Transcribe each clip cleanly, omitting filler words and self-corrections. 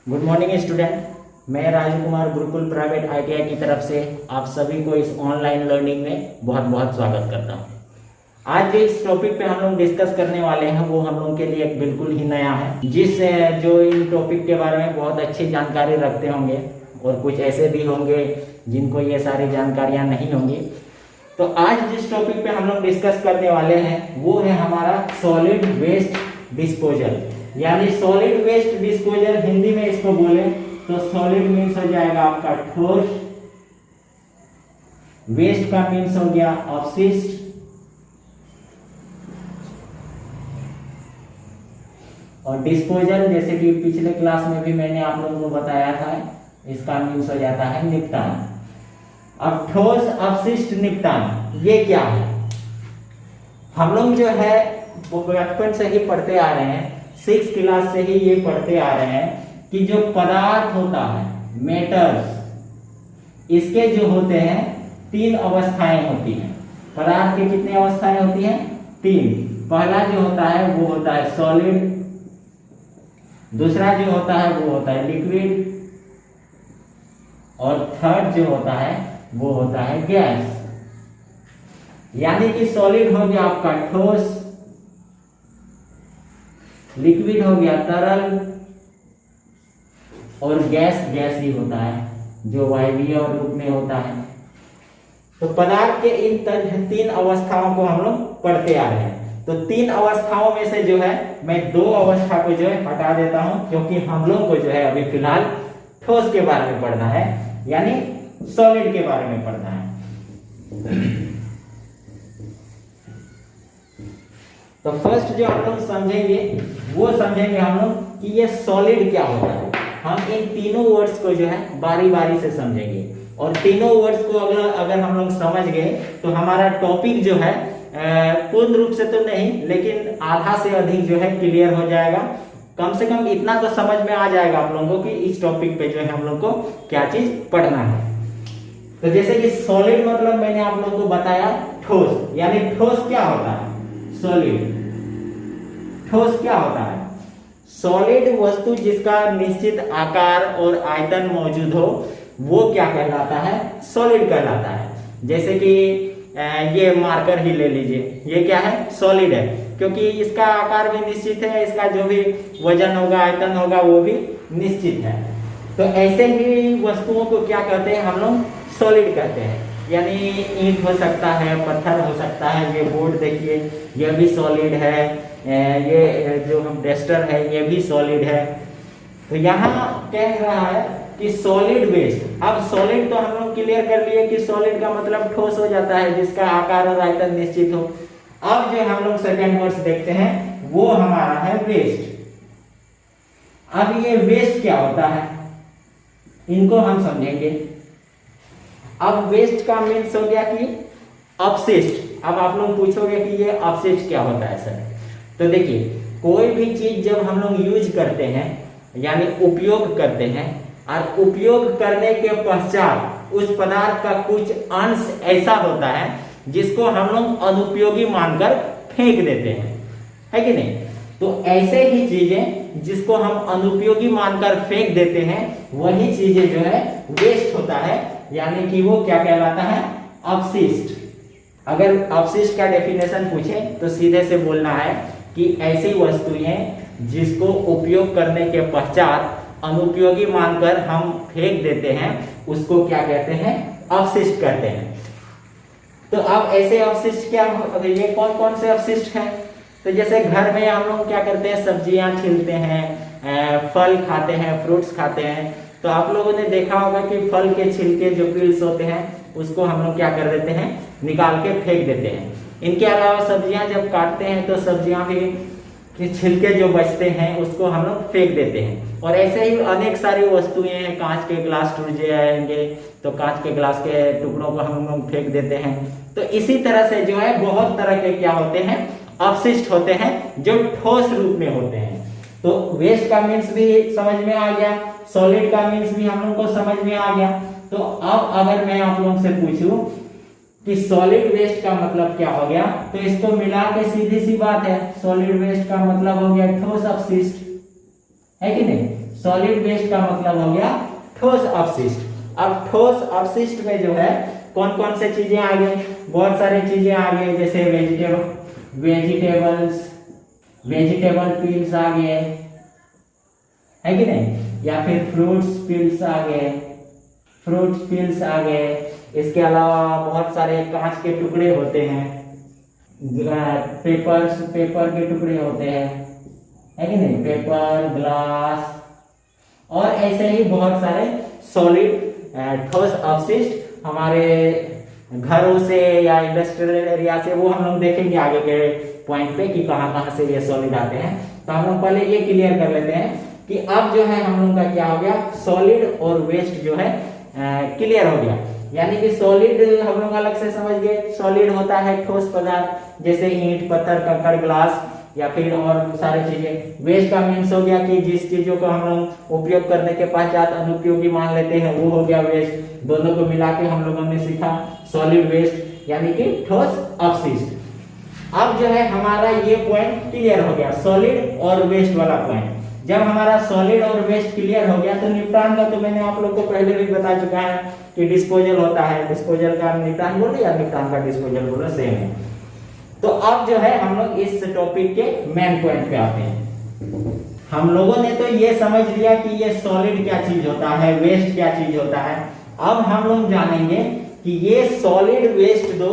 Good morning student. मैं राजकुमार Gurukul private ITI की तरफ से आप सभी को इस ऑनलाइन लर्निंग में बहुत बहुत स्वागत करता हूं। आज जो इस टॉपिक पे हम लोग डिस्कस करने वाले हैं वो हम लोग के लिए एक बिल्कुल ही नया है, जो इन टॉपिक के बारे में बहुत अच्छी जानकारी रखते होंगे और कुछ ऐसे भी होंगे जिनको ये सारी जानकारियाँ नहीं होंगी। तो आज जिस टॉपिक पे हम लोग डिस्कस करने वाले हैं वो है हमारा सॉलिड वेस्ट डिस्पोजल, यानी सॉलिड वेस्ट डिस्पोजल। हिंदी में इसको बोले तो सॉलिड मीन्स हो जाएगा आपका ठोस, वेस्ट का मीन्स हो गया अपशिष्ट, और डिस्पोजल जैसे कि पिछले क्लास में भी मैंने आप लोगों को बताया था, इसका मीन्स हो जाता है निपटान। अब ठोस अपशिष्ट निपटान ये क्या है? हम लोग जो है वो बचपन से ही पढ़ते आ रहे हैं, 6th क्लास से ही ये पढ़ते आ रहे हैं कि जो पदार्थ होता है, मेटल्स, इसके जो होते हैं 3 अवस्थाएं होती हैं। पदार्थ की कितनी अवस्थाएं होती हैं? 3। पहला जो होता है वो होता है सॉलिड, दूसरा जो होता है वो होता है लिक्विड, और थर्ड जो होता है वो होता है गैस। यानी कि सॉलिड हो गया आपका ठोस, लिक्विड हो गया तरल, और गैस ही होता है जो वायवीय रूप में होता है। तो पदार्थ के इन 3 अवस्थाओं को हम लोग पढ़ते आ रहे हैं। तो 3 अवस्थाओं में से जो है मैं 2 अवस्था को जो है हटा देता हूं, क्योंकि हम लोग को जो है अभी फिलहाल ठोस के बारे में पढ़ना है, यानी सॉलिड के बारे में पढ़ना है। तो फर्स्ट जो हम लोग समझेंगे वो समझेंगे हम लोग कि ये सॉलिड क्या होता है। हम इन तीनों वर्ड्स को जो है बारी बारी से समझेंगे, और तीनों वर्ड्स को अगर हम लोग समझ गए तो हमारा टॉपिक जो है पूर्ण रूप से तो नहीं, लेकिन आधा से अधिक जो है क्लियर हो जाएगा। कम से कम इतना तो समझ में आ जाएगा आप लोगों को कि इस टॉपिक पे जो है हम लोग को क्या चीज पढ़ना है। तो जैसे कि सॉलिड मतलब मैंने आप लोगों को बताया ठोस, यानी ठोस क्या होता है? सॉलिड ठोस क्या होता है? सॉलिड वस्तु जिसका निश्चित आकार और आयतन मौजूद हो वो क्या कहलाता है? सॉलिड कहलाता है। जैसे कि ये मार्कर ही ले लीजिए, ये क्या है? सॉलिड है, क्योंकि इसका आकार भी निश्चित है, इसका जो भी वजन होगा, आयतन होगा, वो भी निश्चित है। तो ऐसे ही वस्तुओं को क्या कहते हैं हम लोग? सॉलिड कहते हैं। यानी ईंट हो सकता है, पत्थर हो सकता है, ये बोर्ड देखिए ये भी सॉलिड है, ये जो हम डस्टर है ये भी सॉलिड है। तो यहाँ कह रहा है कि सॉलिड वेस्ट। अब सॉलिड तो हम लोग क्लियर कर लिए कि सॉलिड का मतलब ठोस हो जाता है जिसका आकार और आयतन निश्चित हो। अब जो हम लोग सेकेंड वर्ड्स देखते हैं वो हमारा है वेस्ट। अब ये वेस्ट क्या होता है इनको हम समझेंगे। अब वेस्ट का मीन्स हो गया कि अपशिष्ट। अब आप लोग पूछोगे कि ये अपशिष्ट क्या होता है सर? तो देखिए, कोई भी चीज जब हम लोग यूज करते हैं यानी उपयोग करते हैं, और उपयोग करने के पश्चात उस पदार्थ का कुछ अंश ऐसा होता है जिसको हम लोग अनुपयोगी मानकर फेंक देते हैं, है कि नहीं? तो ऐसे ही चीजें जिसको हम अनुपयोगी मानकर फेंक देते हैं वही चीजें जो है वेस्ट होता है, यानी कि वो क्या कहलाता है? अपशिष्ट। अगर अपशिष्ट का डेफिनेशन पूछे तो सीधे से बोलना है कि ऐसी वस्तुएं जिसको उपयोग करने के पश्चात अनुपयोगी मानकर हम फेंक देते हैं उसको क्या कहते हैं? अपशिष्ट कहते हैं। तो अब ऐसे अपशिष्ट क्या, ये कौन कौन से अपशिष्ट हैं? तो जैसे घर में हम लोग क्या करते हैं, सब्जियां छीलते हैं, फल खाते हैं, फ्रूट्स खाते हैं। तो आप लोगों ने देखा होगा कि फल के छिलके जो पील्स होते हैं उसको हम लोग क्या कर देते हैं? निकाल के फेंक देते हैं। इनके अलावा सब्जियां जब काटते हैं तो सब्जियां भी कि छिलके जो बचते हैं उसको हम लोग फेंक देते हैं। और ऐसे ही अनेक सारी वस्तुएं हैं, कांच के ग्लास टूट जाएंगे तो कांच के ग्लास के टुकड़ों को हम लोग फेंक देते हैं। तो इसी तरह से जो है बहुत तरह के क्या होते हैं? अपशिष्ट होते हैं जो ठोस रूप में होते हैं। तो वेस्ट का मीन्स भी समझ में आ गया, सॉलिड का मीन्स भी हम लोग को समझ में आ गया। तो अब अगर मैं आप लोगों से पूछूं कि सॉलिड वेस्ट का मतलब क्या हो गया, तो इसको मिला के सीधी सी बात है, सॉलिड वेस्ट का मतलब हो गया ठोस अपशिष्ट, है कि नहीं। सॉलिड वेस्ट का मतलब हो गया ठोस अपशिष्ट। अब ठोस अपशिष्ट में जो है कौन कौन से चीजें आ गई, बहुत सारी चीजें आ गई, जैसे वेजिटेबल पील्स आ गए, है कि नहीं, या फिर फ्रूट्स पील्स आ गए। इसके अलावा बहुत सारे कांच के टुकड़े होते हैं, पेपर के टुकड़े होते हैं, है कि नहीं, पेपर, ग्लास, और ऐसे ही बहुत सारे सॉलिड ठोस अपशिष्ट हमारे घरों से या इंडस्ट्रियल एरिया से, वो हम लोग देखेंगे आगे के पॉइंट पे कि कहाँ कहाँ से ये सॉलिड आते हैं। तो हम लोग पहले ये क्लियर कर लेते हैं कि अब जो है हम लोग का क्या हो गया, सॉलिड और वेस्ट जो है क्लियर हो गया। यानी कि सॉलिड हम लोग अलग से समझ गए, सॉलिड होता है ठोस पदार्थ जैसे ईंट, पत्थर, कंकड़, ग्लास या फिर और सारी चीजें। वेस्ट का मीन्स हो गया कि जिस चीजों को हम लोग उपयोग करने के पश्चात अनुपयोगी मान लेते हैं, वो हो गया वेस्ट। दोनों को मिला के हम लोगों ने सीखा सॉलिड वेस्ट यानी कि ठोस अपशिष्ट। अब जो है हमारा ये पॉइंट क्लियर हो गया, सॉलिड और वेस्ट वाला पॉइंट। जब हमारा सॉलिड और वेस्ट क्लियर हो गया तो निपटान का तो मैंने आप लोग को पहले भी बता चुका है कि डिस्पोजल होता है। डिस्पोजल का निपटान बोलो या निपटान का डिस्पोजल बोलो, सेम है। तो अब जो है हम लोग इस टॉपिक के मेन पॉइंट पे आते हैं। हम लोगों ने तो ये समझ लिया कि ये सॉलिड क्या चीज होता है, वेस्ट क्या चीज होता है। अब हम लोग जानेंगे कि ये सॉलिड वेस्ट जो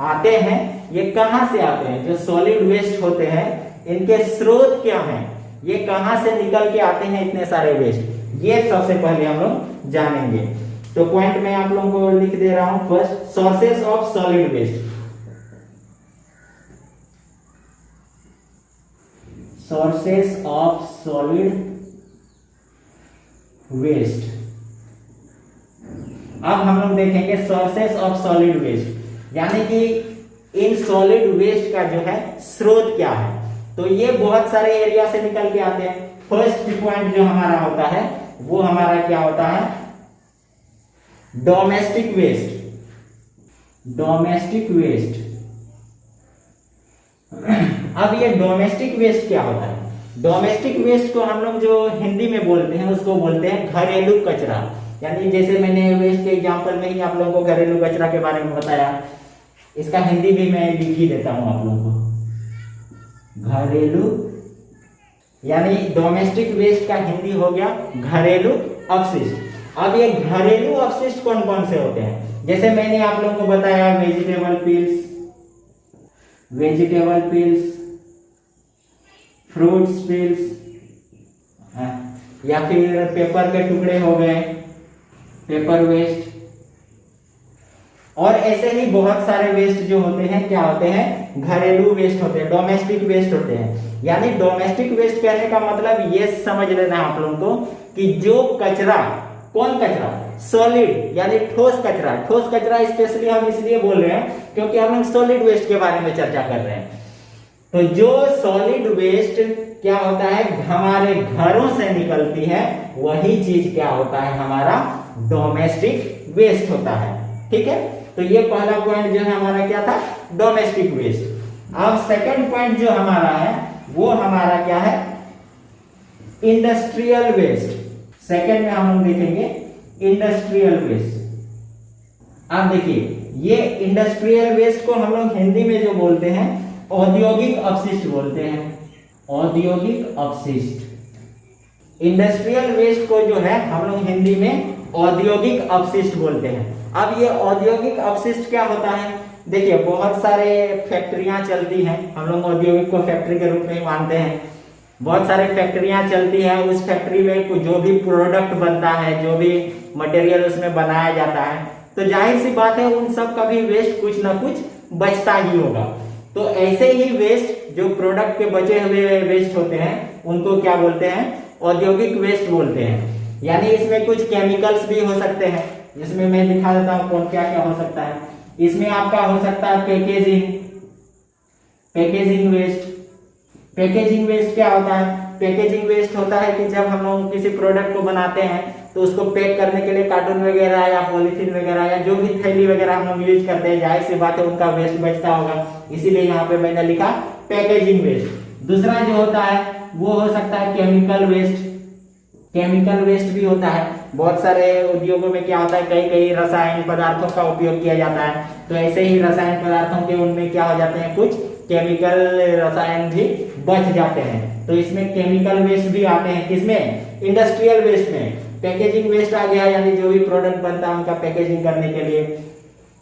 आते हैं ये कहां से आते हैं। जो सॉलिड वेस्ट होते हैं इनके स्रोत क्या हैं, ये कहां से निकल के आते हैं इतने सारे वेस्ट, ये सबसे पहले हम लोग जानेंगे। तो पॉइंट मैं आप लोगों को लिख दे रहा हूं। First, sources of solid waste. Sources of solid waste. अब हम लोग देखेंगे सोर्सेस ऑफ सॉलिड वेस्ट, यानी कि इन सॉलिड वेस्ट का जो है स्रोत क्या है। तो ये बहुत सारे एरिया से निकल के आते हैं। फर्स्ट पॉइंट जो हमारा होता है वो हमारा क्या होता है, डोमेस्टिक वेस्ट। Domestic waste. अब ये डोमेस्टिक वेस्ट क्या होता है। डोमेस्टिक वेस्ट को हम लोग जो हिंदी में बोलते हैं उसको बोलते हैं घरेलू कचरा। यानी जैसे मैंने वेस्ट के एग्जांपल में ही आप लोगों को घरेलू कचरा के बारे में बताया, इसका हिंदी भी मैं लिख ही देता हूं आप लोगों को। घरेलू यानी डोमेस्टिक वेस्ट का हिंदी हो गया घरेलू अपशिष्ट। अब ये घरेलू अपशिष्ट कौन कौन से होते हैं, जैसे मैंने आप लोगों को बताया वेजिटेबल पील्स, फ्रूट्स पील्स, या फिर पेपर के टुकड़े हो गए, पेपर वेस्ट, और ऐसे ही बहुत सारे वेस्ट जो होते हैं क्या होते हैं, घरेलू वेस्ट होते हैं, डोमेस्टिक वेस्ट होते हैं। यानी डोमेस्टिक वेस्ट कहने का मतलब ये समझ लेना आप लोगों को कि जो कचरा, कौन कचरा, सॉलिड यानी ठोस कचरा। ठोस कचरा स्पेशली हम इसलिए बोल रहे हैं क्योंकि हम लोग सॉलिड वेस्ट के बारे में चर्चा कर रहे हैं। तो जो सॉलिड वेस्ट क्या होता है, हमारे घरों से निकलती है, वही चीज क्या होता है, हमारा डोमेस्टिक वेस्ट होता है। ठीक है, तो ये पहला पॉइंट जो है हमारा क्या था, डोमेस्टिक वेस्ट। अब सेकंड पॉइंट जो हमारा है वो हमारा क्या है, इंडस्ट्रियल वेस्ट। सेकंड में हम लोग देखेंगे इंडस्ट्रियल वेस्ट। अब देखिए ये इंडस्ट्रियल वेस्ट को हम लोग हिंदी में जो बोलते हैं औद्योगिक अपशिष्ट बोलते हैं, औद्योगिक अपशिष्ट। इंडस्ट्रियल वेस्ट को जो है हम लोग हिंदी में औद्योगिक अपशिष्ट बोलते हैं। अब ये औद्योगिक अपशिष्ट क्या होता है, देखिए बहुत सारे फैक्ट्रियां चलती हैं, हम लोग औद्योगिक को फैक्ट्री के रूप में ही मानते हैं। बहुत सारे फैक्ट्रियां चलती है, उस फैक्ट्री में जो भी प्रोडक्ट बनता है, जो भी मटेरियल उसमें बनाया जाता है, तो जाहिर सी बात है उन सब का भी वेस्ट कुछ ना कुछ बचता ही होगा। तो ऐसे ही वेस्ट जो प्रोडक्ट के बचे हुए वेस्ट होते हैं उनको क्या बोलते हैं, औद्योगिक वेस्ट बोलते हैं। यानी इसमें कुछ केमिकल्स भी हो सकते हैं, जिसमें मैं दिखा देता हूं कौन क्या क्या हो सकता है। इसमें आपका हो सकता है पैकेजिंग वेस्ट। पैकेजिंग वेस्ट क्या होता है, पैकेजिंग वेस्ट होता है कि जब हम लोग किसी प्रोडक्ट को बनाते हैं तो उसको पैक करने के लिए कार्टून वगैरह या पॉलीथीन वगैरह या जो भी थैली वगैरह हम लोग यूज करते हैं, जाहिर सी बात है उनका वेस्ट बचता होगा, इसीलिए यहाँ पे मैंने लिखा पैकेजिंग वेस्ट। दूसरा जो होता है वो हो सकता है केमिकल वेस्ट। केमिकल वेस्ट भी होता है, बहुत सारे उद्योगों में क्या होता है, कई कई रसायन पदार्थों का उपयोग किया जाता है, तो ऐसे ही रसायन पदार्थों के उनमें क्या हो जाते हैं, कुछ केमिकल रसायन भी बच जाते हैं, तो इसमें केमिकल वेस्ट भी आते हैं। किसमें? इंडस्ट्रियल वेस्ट में। पैकेजिंग वेस्ट आ गया, यानी जो भी प्रोडक्ट बनता है उनका पैकेजिंग करने के लिए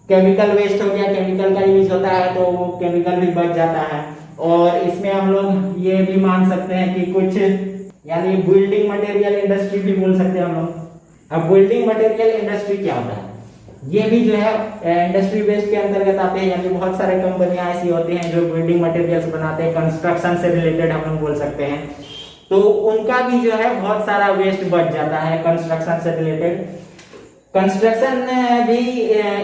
केमिकल वेस्ट हो गया, केमिकल का यूज होता है तो वो केमिकल भी बच जाता है। और इसमें हम लोग ये भी मान सकते हैं कि कुछ, यानी बिल्डिंग मटेरियल इंडस्ट्री भी बोल सकते हैं हम लोग। अब बिल्डिंग मटेरियल इंडस्ट्री क्या होता है, ये भी जो है इंडस्ट्री वेस्ट के अंतर्गत आते हैं, यानी बहुत सारे कंपनियां ऐसी होती हैं जो बिल्डिंग मटेरियल्स बनाते हैं, कंस्ट्रक्शन से रिलेटेड हम लोग बोल सकते हैं, तो उनका भी जो है बहुत सारा वेस्ट बच जाता है कंस्ट्रक्शन से रिलेटेड। कंस्ट्रक्शन भी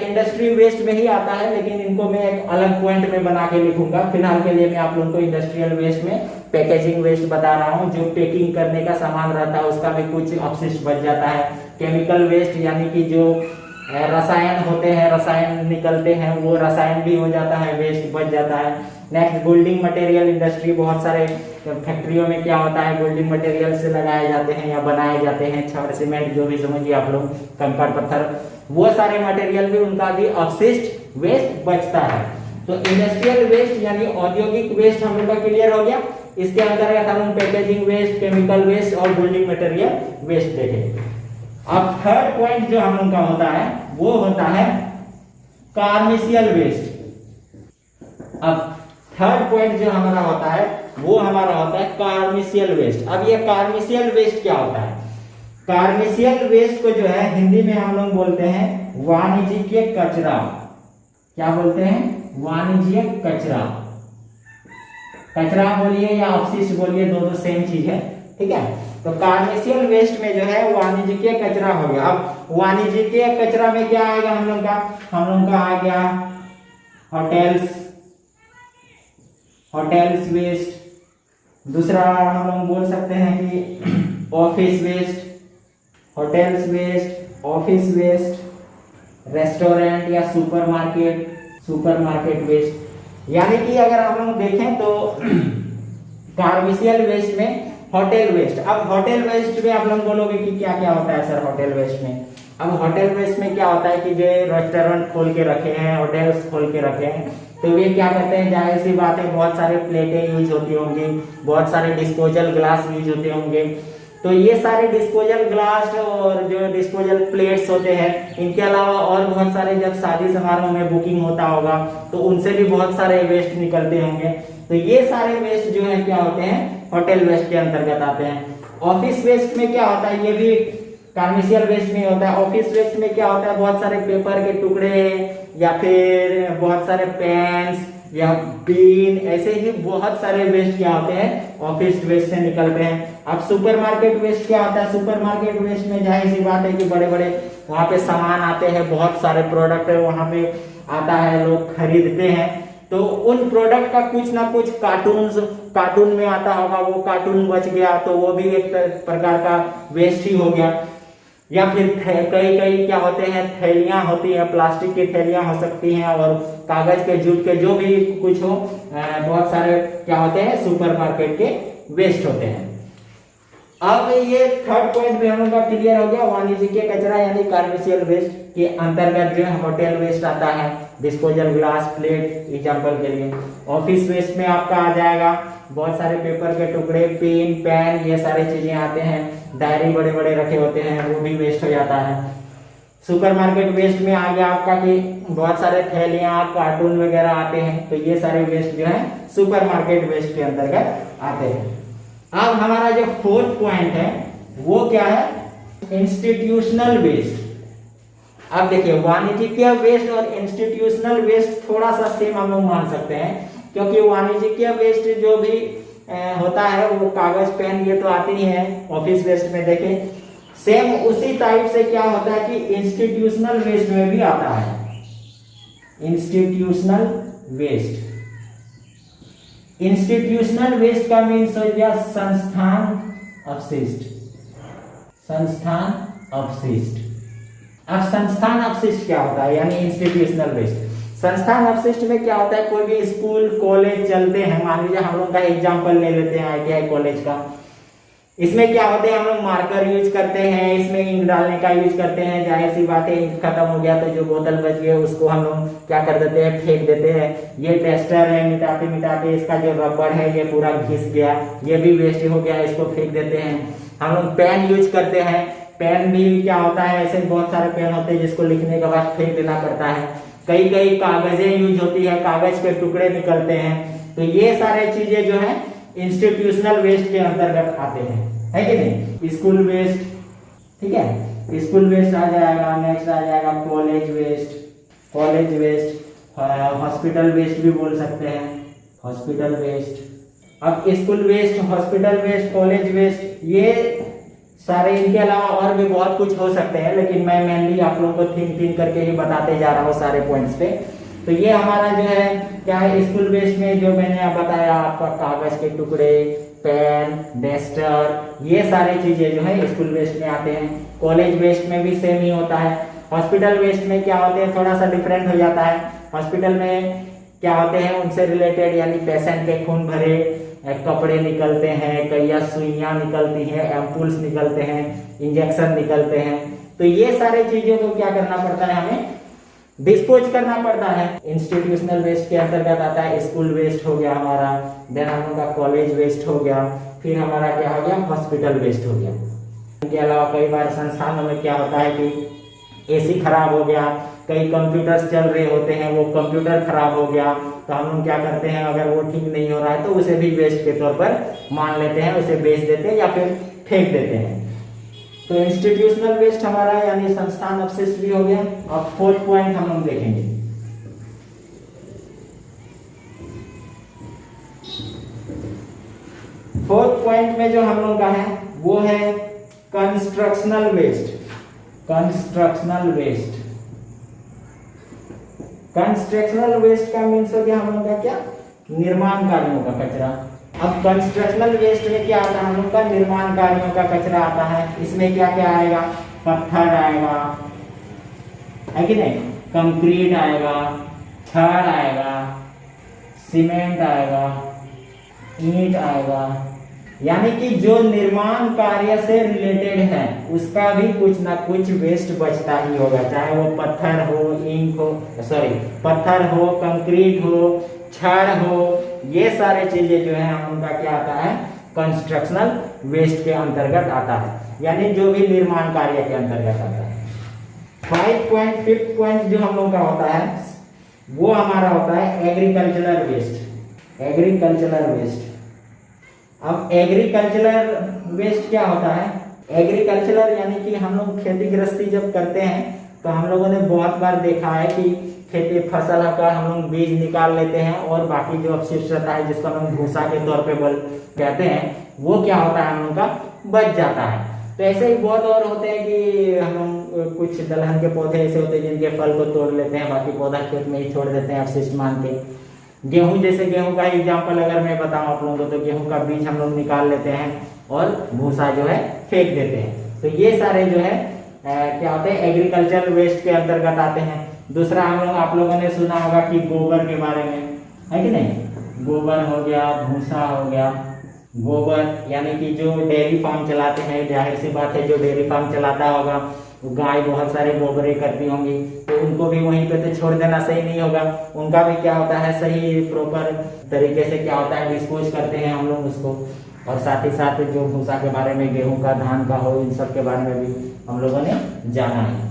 इंडस्ट्री वेस्ट में ही आता है, लेकिन इनको मैं एक अलग पॉइंट में बना के लिखूंगा। फिलहाल के लिए मैं आप लोगों को इंडस्ट्रियल वेस्ट में पैकेजिंग वेस्ट बता रहा हूँ, जो पैकिंग करने का सामान रहता है उसका भी कुछ अपशिष्ट बच जाता है। केमिकल वेस्ट यानी कि जो रसायन होते हैं, रसायन निकलते हैं, वो रसायन भी हो जाता है, वेस्ट बच जाता है। नेक्स्ट बिल्डिंग मटेरियल इंडस्ट्री, बहुत सारे फैक्ट्रियों में क्या होता है, बिल्डिंग मटेरियल से लगाए जाते हैं या बनाए जाते हैं, छड़ सीमेंट जो भी समझिए आप लोग, कंकड़ पत्थर, वो सारे मटेरियल भी, उनका भी अपशिष्ट वेस्ट बचता है। तो इंडस्ट्रियल वेस्ट यानी औद्योगिक वेस्ट हम लोग का क्लियर हो गया। इसके अंतर्गत हम लोग पैकेजिंग वेस्ट, केमिकल वेस्ट और बिल्डिंग मटेरियल वेस्ट देखें। अब थर्ड पॉइंट जो हम लोग का होता है वो होता है कमर्शियल वेस्ट। अब थर्ड पॉइंट जो हमारा होता है वो हमारा होता है कमर्शियल वेस्ट। अब ये कमर्शियल वेस्ट क्या होता है? कमर्शियल वेस्ट को जो है हिंदी में हम लोग बोलते हैं वाणिज्यिक कचरा। क्या बोलते हैं? वाणिज्यिक कचरा। कचरा बोलिए या अपशिष्ट बोलिए, दोनों सेम चीज है, ठीक है। तो कमर्शियल वेस्ट में जो है वाणिज्यिक कचरा हो गया। अब वाणिज्यिक कचरा में क्या आएगा हम लोग का आ गया होटल्स वेस्ट। दूसरा हम लोग बोल सकते हैं कि office waste, hotels waste, office waste, restaurant या सुपरमार्केट वेस्ट। यानी कि अगर हम लोग देखें तो कमर्शियल वेस्ट में होटल वेस्ट। अब होटल वेस्ट में आप लोग बोलोगे कि क्या क्या होता है सर होटल वेस्ट में? अब होटल वेस्ट में क्या होता है कि जो रेस्टोरेंट खोल के रखे हैं, होटल्स खोल के रखे हैं, तो वे क्या करते हैं, जाहिर सी बात है बहुत सारे प्लेटें यूज होती होंगी, बहुत सारे डिस्पोजल ग्लास यूज होते होंगे। तो ये सारे डिस्पोजल ग्लास और जो डिस्पोजल प्लेट्स होते हैं, इनके अलावा और बहुत सारे, जब शादी समारोह में बुकिंग होता होगा तो उनसे भी बहुत सारे वेस्ट निकलते होंगे। तो ये सारे वेस्ट जो है क्या होते हैं, होटल वेस्ट के अंतर्गत आते हैं। ऑफिस वेस्ट में क्या होता है, ये भी कमर्शियल वेस्ट में होता है। ऑफिस वेस्ट में क्या होता है, बहुत सारे पेपर के टुकड़े या फिर बहुत सारे पेन्स या पेन, ऐसे ही बहुत सारे वेस्ट क्या होते हैं, ऑफिस वेस्ट से निकलते हैं। अब सुपरमार्केट वेस्ट क्या होता है? सुपरमार्केट वेस्ट में जाहिर सी बात है कि बड़े बड़े वहां पे सामान आते हैं, बहुत सारे प्रोडक्ट वहां पे आता है, लोग खरीदते हैं, तो उन प्रोडक्ट का कुछ ना कुछ कार्टून में आता होगा, वो कार्टून बच गया तो वो भी एक प्रकार का वेस्ट ही हो गया। या फिर कई क्या होते हैं, थैलियां होती हैं, प्लास्टिक की थैलियां हो सकती हैं और कागज के, जूट के, जो भी कुछ हो, बहुत सारे क्या होते हैं, सुपरमार्केट के वेस्ट होते हैं। अब ये थर्ड पॉइंट भी हम लोग का क्लियर हो गया। वाणिज्यिक कचरा यानी कमर्शियल वेस्ट के अंतर्गत जो है होटल वेस्ट आता है, डिस्पोजल ग्लास, प्लेट एग्जांपल के लिए। ऑफिस वेस्ट में आपका आ जाएगा बहुत सारे पेपर के टुकड़े, पेन, पेन, ये सारी चीजें आते हैं, डायरी बड़े बड़े रखे होते हैं, वो भी वेस्ट हो जाता है। सुपरमार्केट वेस्ट में आ गया आपका कि बहुत सारे थैलियां, कार्टून वगैरह आते हैं, तो ये सारे वेस्ट जो है सुपरमार्केट वेस्ट के अंतर्गत आते हैं। अब हमारा जो फोर्थ पॉइंट है वो क्या है, इंस्टीट्यूशनल वेस्ट। अब देखिए वाणिज्यिक वेस्ट और इंस्टीट्यूशनल वेस्ट थोड़ा सा सेम हम लोग मान सकते हैं, क्योंकि वाणिज्यिक वेस्ट जो भी होता है वो कागज, पेन, ये तो आते ही है। ऑफिस वेस्ट में देखें सेम उसी टाइप से क्या होता है कि इंस्टीट्यूशनल वेस्ट में भी आता है। इंस्टीट्यूशनल वेस्ट, इंस्टीट्यूशनल वेस्ट का मीन्स हो गया संस्थान अपशिष्ट। संस्थान अपशिष्ट। अब संस्थान अपशिष्ट क्या होता है, यानी इंस्टीट्यूशनल वेस्ट। संस्थान अपशिष्ट में क्या होता है, कोई भी स्कूल कॉलेज चलते हैं, मान लीजिए हम लोग का एग्जाम्पल ले लेते हैं ITI कॉलेज का। इसमें क्या होते हैं, हम लोग मार्कर यूज करते हैं, इसमें इंक डालने का यूज करते हैं। जाहिर सी बात है, इंक खत्म हो गया तो जो बोतल बच गई उसको हम लोग क्या कर देते हैं, फेंक देते हैं। ये टेस्टर है, मिटाते मिटाते इसका जो रबड़ है ये पूरा घिस गया, ये भी वेस्ट हो गया, इसको फेंक देते हैं। हम लोग पेन यूज करते हैं, पेन भी क्या होता है, ऐसे बहुत सारे पेन होते हैं जिसको लिखने के बाद फेंक देना पड़ता है। कई कई कागजें यूज होती है, कागज के टुकड़े निकलते हैं। तो ये सारे चीजें जो है इंस्टीट्यूशनल वेस्ट के अंतर्गत आते हैं, है कि नहीं। स्कूल वेस्ट, ठीक है, स्कूल वेस्ट आ जाएगा। नेक्स्ट आ जाएगा college waste, college waste, hospital waste भी बोल सकते हैं, हॉस्पिटल वेस्ट। अब school waste, hospital waste, college waste, ये सारे, इनके अलावा और भी बहुत कुछ हो सकते हैं, लेकिन मैं मेनली आप लोगों को थिंक करके ही बताते जा रहा हूँ सारे पॉइंट्स पे। तो ये हमारा जो है क्या है, स्कूल वेस्ट में जो मैंने बताया आपका, कागज के टुकड़े, पेन, डस्टर, ये सारी चीजें जो है स्कूल वेस्ट में आते हैं। कॉलेज वेस्ट में भी सेम ही होता है। हॉस्पिटल वेस्ट में क्या होते हैं, थोड़ा सा डिफरेंट हो जाता है। हॉस्पिटल में क्या होते हैं, उनसे रिलेटेड, यानी पेशेंट के खून भरे कपड़े निकलते हैं, कई सुइयां निकलती हैं, एम्पुल्स निकलते हैं, इंजेक्शन निकलते हैं। तो ये सारे चीजों को क्या करना पड़ता है, हमें डिस्पोज करना पड़ता है। इंस्टीट्यूशनल वेस्ट के अंतर्गत आता है स्कूल वेस्ट हो गया हमारा, देन हम लोग का कॉलेज वेस्ट हो गया, फिर हमारा क्या हो गया, हॉस्पिटल वेस्ट हो गया। इसके अलावा कई बार संस्थानों में क्या होता है कि AC खराब हो गया, कई कंप्यूटर्स चल रहे होते हैं, वो कंप्यूटर खराब हो गया, तो हम लोग क्या करते हैं, अगर वो ठीक नहीं हो रहा है तो उसे भी वेस्ट के तौर पर मान लेते हैं, उसे बेच देते हैं या फिर फेंक देते हैं। तो इंस्टीट्यूशनल वेस्ट हमारा यानी संस्थान अपशिष्ट भी हो गया। अब फोर्थ पॉइंट हम लोग देखेंगे। फोर्थ पॉइंट में जो हम लोग का है वो है constructional waste. Constructional waste, constructional waste का मीन्स हो गया हम लोग का क्या, निर्माण कार्यों का कचरा। अब कंस्ट्रक्शनल वेस्ट में क्या आता है, हम लोग का निर्माण कार्यों का कचरा आता है। इसमें क्या क्या आएगा, पत्थर आएगा, है कि नहीं, कंक्रीट आएगा, छड़ आएगा, सीमेंट आएगा, ईंट आएगा, यानी कि जो निर्माण कार्य से रिलेटेड है उसका भी कुछ ना कुछ वेस्ट बचता ही होगा, चाहे वो पत्थर हो, ईंट हो, पत्थर हो, कंक्रीट हो, छड़ हो, ये सारे चीजें जो है हम उनका क्या आता है, कंस्ट्रक्शनल वेस्ट के अंतर्गत आता है, यानी जो भी निर्माण कार्य के अंतर्गत आता है। 5.5 पॉइंट जो हम लोग का होता है वो हमारा होता है एग्रीकल्चरल वेस्ट। एग्रीकल्चरल वेस्ट, अब एग्रीकल्चरल वेस्ट क्या होता है, एग्रीकल्चरल यानी कि हम लोग खेती गृहस्थी जब करते हैं तो हम लोगों ने बहुत बार देखा है कि खेती फसल का हम लोग बीज निकाल लेते हैं और बाकी जो अपशिष्ट रहता है जिसको हम भूसा के तौर पे कहते हैं, वो क्या होता है हम लोग का बच जाता है। तो ऐसे ही बहुत और होते हैं कि हम लोग कुछ दलहन के पौधे ऐसे होते हैं जिनके फल को तोड़ लेते हैं, बाकी पौधा खेत में ही छोड़ देते हैं अपशिष्ट मान के। गेहूं, जैसे गेहूं का एग्जाम्पल अगर मैं बताऊं आप लोगों को, तो गेहूं का बीज हम लोग निकाल लेते हैं और भूसा जो है फेंक देते हैं। तो ये सारे जो है क्या होते हैं, एग्रीकल्चर वेस्ट के अंतर्गत आते हैं। दूसरा हम लोग, आप लोगों ने सुना होगा कि गोबर के बारे में, है कि नहीं, गोबर हो गया, भूसा हो गया। गोबर यानी कि जो डेयरी फार्म चलाते हैं, जाहिर सी बात है जो डेयरी फार्म चलाता होगा गाय बहुत सारे गोबरें करती होंगी, तो उनको भी वहीं पे तो छोड़ देना सही नहीं होगा। उनका भी क्या होता है, सही प्रॉपर तरीके से क्या होता है, डिस्पोज करते हैं हम लोग उसको। और साथ ही साथ जो भूसा के बारे में, गेहूं का, धान का हो, इन सब के बारे में भी हम लोगों ने जाना है।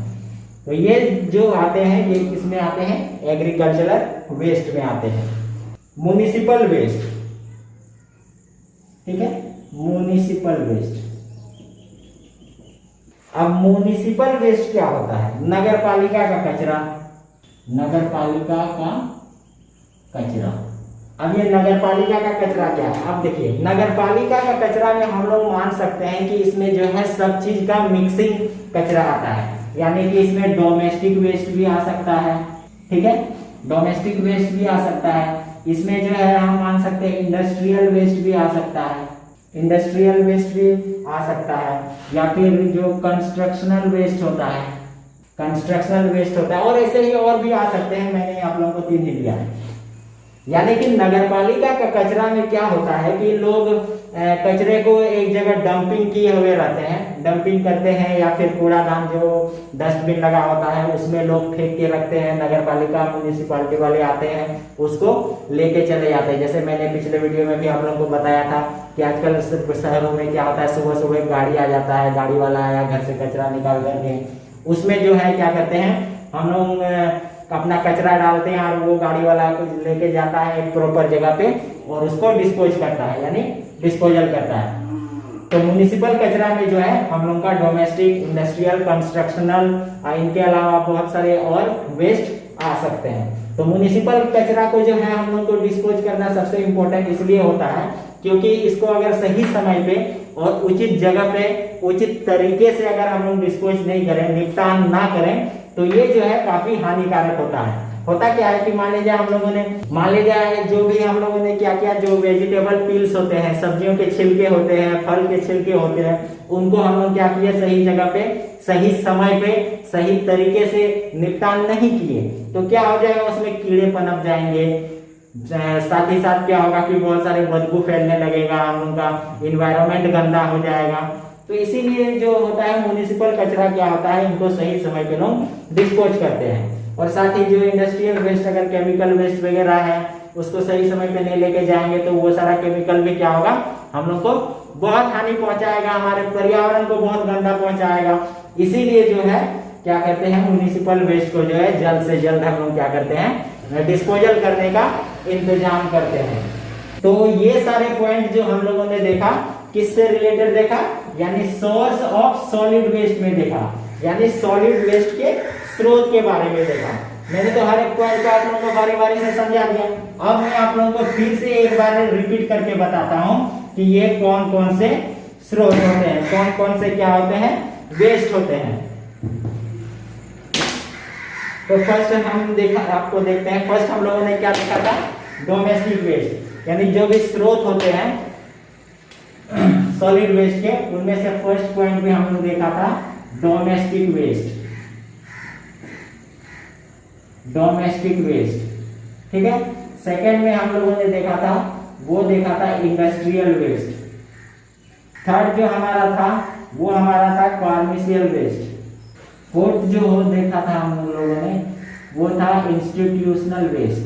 तो ये जो आते हैं ये किसमें आते हैं, एग्रीकल्चरल वेस्ट में आते हैं। म्युनिसिपल वेस्ट, ठीक है, म्युनिसिपल वेस्ट। अब म्युनिसिपल वेस्ट क्या होता है, नगर पालिका का कचरा। नगर पालिका का कचरा, अब ये नगर पालिका का कचरा क्या है, अब देखिए नगर पालिका का कचरा में हम लोग मान सकते हैं कि इसमें जो है सब चीज का मिक्सिंग कचरा आता है, यानी कि इसमें डोमेस्टिक वेस्ट भी आ सकता है, ठीक है, डोमेस्टिक वेस्ट भी आ सकता है। इसमें जो है हम मान सकते हैं इंडस्ट्रियल वेस्ट भी आ सकता है, इंडस्ट्रियल वेस्ट भी आ सकता है, या फिर जो कंस्ट्रक्शनल वेस्ट होता है, कंस्ट्रक्शनल वेस्ट होता है, और ऐसे ही और भी आ सकते हैं, मैंने आप लोगों को 3 ही दिया है। यानी कि नगरपालिका का कचरा में क्या होता है कि लोग कचरे को एक जगह डंपिंग किए हुए रहते हैं, डंपिंग करते हैं, या फिर कूड़ादान जो डस्टबिन लगा होता है उसमें लोग फेंक के रखते हैं, नगरपालिका म्युनिसिपैलिटी वाले आते हैं उसको लेके चले जाते हैं। जैसे मैंने पिछले वीडियो में भी आप लोगों को बताया था कि आजकल शहरों में क्या होता है, सुबह सुबह गाड़ी आ जाता है, गाड़ी वाला आया घर से कचरा निकाल करके, उसमें जो है क्या करते हैं हम लोग अपना कचरा डालते हैं और वो गाड़ी वाला लेके जाता है एक प्रॉपर जगह पे और उसको डिस्पोज करता है, यानी डिस्पोजल करता है। तो म्युनिसिपल कचरा में जो है हम लोग का डोमेस्टिक, इंडस्ट्रियल, कंस्ट्रक्शनल, इनके अलावा बहुत सारे और वेस्ट आ सकते हैं। तो म्युनिसिपल कचरा को जो है हम लोग को डिस्पोज करना सबसे इम्पोर्टेंट इसलिए होता है क्योंकि इसको अगर सही समय पे और उचित जगह पे उचित तरीके से अगर हम लोग डिस्पोज नहीं करें, निपटान ना करें, तो ये जो है काफी हानिकारक होता है। होता क्या है कि मान लीजिए जो भी हम लोगों ने क्या किया, जो वेजिटेबल पील्स होते हैं, सब्जियों के छिलके होते हैं, फल के छिलके होते हैं, उनको हम लोग क्या किए, सही जगह पे, सही समय पे, सही तरीके से निपटान नहीं किए, तो क्या हो जाएगा, उसमें कीड़े पनप जाएंगे। साथ ही साथ क्या होगा कि बहुत सारे बदबू फैलने लगेगा, हम लोग का इन्वायरमेंट गंदा हो जाएगा। तो इसीलिए जो होता है म्युनिसिपल कचरा क्या होता है, इनको सही समय पे लोग डिस्पोज करते हैं। और साथ ही जो इंडस्ट्रियल वेस्ट, अगर केमिकल वेस्ट वगैरह है, उसको सही समय पे नहीं लेके जाएंगे तो वो सारा केमिकल भी क्या होगा, हम लोग को बहुत हानि पहुंचाएगा, हमारे पर्यावरण को बहुत गंदा पहुंचाएगा। इसीलिए जो है क्या करते हैं, म्युनिसिपल वेस्ट को जो है जल्द से जल्द हम लोग क्या करते हैं, डिस्पोजल करने का इंतजाम करते हैं। तो ये सारे पॉइंट जो हम लोगों ने देखा, किससे रिलेटेड देखा, यानी सोर्स ऑफ सॉलिड वेस्ट में देखा, यानी सॉलिड वेस्ट के स्रोत के बारे में देखा। मैंने तो हर एक पॉइंट को आप लोगों को बारी बारी से समझा दिया। अब मैं आप लोगों को फिर से एक बार रिपीट करके बताता हूं कि ये कौन कौन से स्रोत होते हैं, कौन कौन से क्या होते हैं, वेस्ट होते हैं। तो फर्स्ट हम आपको देखते हैं, फर्स्ट हम लोगों ने क्या देखा था, डोमेस्टिक वेस्ट, यानी जो भी स्रोत होते हैं सॉलिड वेस्ट के, उनमें से फर्स्ट पॉइंट भी हम लोग देखा था डोमेस्टिक वेस्ट, डोमेस्टिक वेस्ट, ठीक है। सेकंड में हम लोगों ने देखा था, वो देखा था इंडस्ट्रियल वेस्ट। थर्ड जो हमारा था वो हमारा था कॉमर्शियल वेस्ट। फोर्थ जो हो देखा था हम लोगों ने वो था इंस्टीट्यूशनल वेस्ट।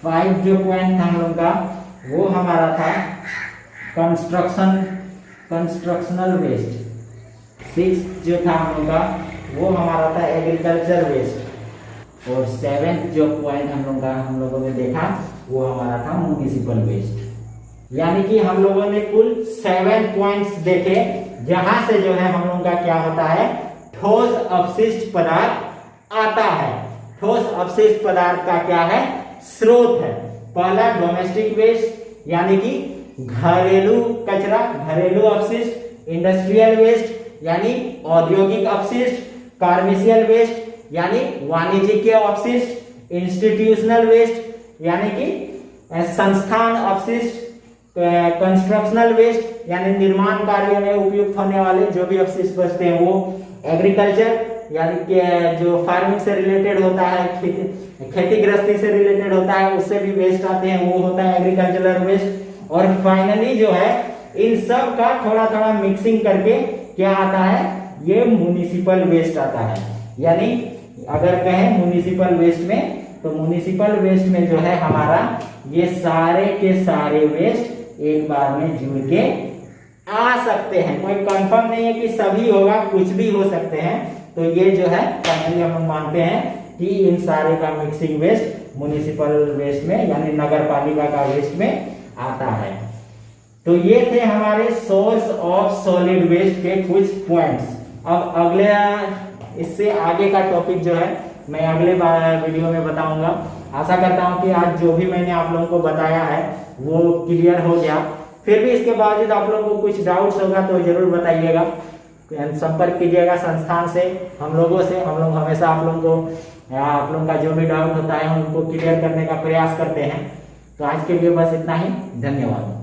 5 जो पॉइंट था हम लोग का वो हमारा था कंस्ट्रक्शनल वेस्ट। 6 जो था हम लोग का वो हमारा था एग्रीकल्चर वेस्ट। और 7th जो पॉइंट हम लोगों ने देखा वो हमारा था म्युनिसिपल वेस्ट। यानी कि हम लोगों ने कुल 7 पॉइंट्स देखे, जहां से जो है हम लोगों का क्या होता है, ठोस अपशिष्ट पदार्थ आता है। ठोस अपशिष्ट पदार्थ का क्या है, स्रोत है। पहला डोमेस्टिक वेस्ट यानी कि घरेलू कचरा, घरेलू अपशिष्ट। इंडस्ट्रियल वेस्ट यानी औद्योगिक अपशिष्ट। कॉमर्शियल वेस्ट यानी वाणिज्यिक अपशिष्ट। इंस्टीट्यूशनल वेस्ट यानी कि संस्थान अपशिष्ट। कंस्ट्रक्शनल वेस्ट यानी निर्माण कार्य में उपयुक्त होने वाले जो भी अपशिष्ट बचते हैं वो। एग्रीकल्चर यानी कि जो फार्मिंग से रिलेटेड होता है, खेती गृहस्थी से रिलेटेड होता है, उससे भी वेस्ट आते हैं, वो होता है एग्रीकल्चरल वेस्ट। और फाइनली जो है इन सब का थोड़ा थोड़ा मिक्सिंग करके क्या आता है, ये म्युनिसिपल वेस्ट आता है। यानी अगर कहें म्युनिसिपल वेस्ट में, तो म्युनिसिपल वेस्ट में जो है हमारा ये सारे के सारे वेस्ट एक बार में जुड़ के आ सकते हैं। कोई कंफर्म नहीं है कि सभी होगा, कुछ भी हो सकते हैं। तो ये जो है फाइनली हम मानते हैं कि इन सारे का मिक्सिंग वेस्ट म्युनिसिपल वेस्ट में यानी नगर पालिका का वेस्ट में आता है। तो ये थे हमारे सोर्स ऑफ सॉलिड वेस्ट के कुछ पॉइंट्स। अब अगले इससे आगे का टॉपिक जो है मैं अगले वीडियो में बताऊंगा। आशा करता हूं कि आज जो भी मैंने आप लोगों को बताया है वो क्लियर हो गया। फिर भी इसके बावजूद आप लोगों को कुछ डाउट्स होगा तो जरूर बताइएगा, संपर्क कीजिएगा संस्थान से, हम लोगों से। हम लोग हमेशा आप लोगों का जो भी डाउट होता है उनको क्लियर करने का प्रयास करते हैं। तो आज के लिए बस इतना ही, धन्यवाद।